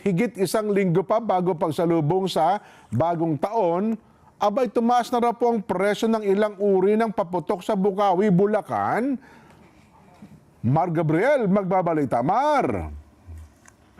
higit isang linggo pa bago pagsalubong sa bagong taon, abay tumaas na raw po ang presyo ng ilang uri ng paputok sa Bukawi, Bulacan. Mar Gabriel, magbabalita. Mar!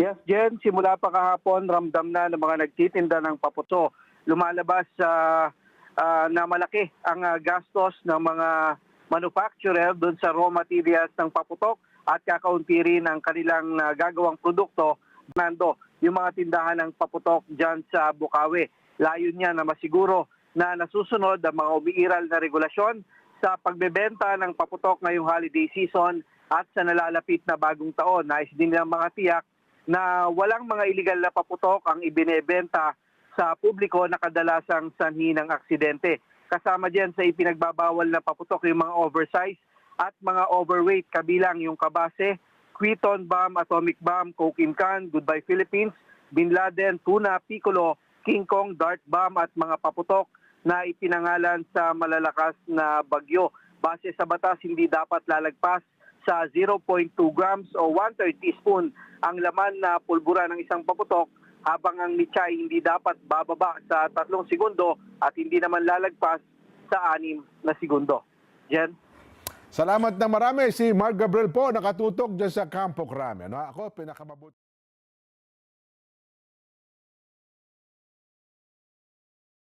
Yes, Jen, simula pa kahapon, ramdam na ng mga nagtitinda ng paputo. Lumalabas na malaki ang gastos ng mga manufacturer doon sa raw materials ng paputok at kakaunti rin ang kanilang gagawang produkto. Nando, yung mga tindahan ng paputok dyan sa Bukawi. Layon niya na masiguro na nasusunod ang mga umiiral na regulasyon sa pagbebenta ng paputok ngayong holiday season at sa nalalapit na bagong taon. Nais din nilang mga tiyak na walang mga iligal na paputok ang ibinebenta sa publiko na kadalasang sanhi ng aksidente. Kasama dyan sa ipinagbabawal na paputok yung mga oversize at mga overweight kabilang yung Kabase, Quiton Bomb, Atomic Bomb, Coke Can, Goodbye Philippines, Bin Laden, Tuna, Piccolo, King Kong, Dart Bomb at mga paputok na ipinangalan sa malalakas na bagyo. Base sa batas, hindi dapat lalagpas sa 0.2 grams o 1/3 teaspoon ang laman na pulbura ng isang paputok, habang ang nitsa hindi dapat bababa sa 3 segundo at hindi naman lalagpas sa 6 na segundo. Jen? Salamat na marami si Mar Gabriel po, nakatutok dyan sa Campo Crame. Ako, pinakamabuti.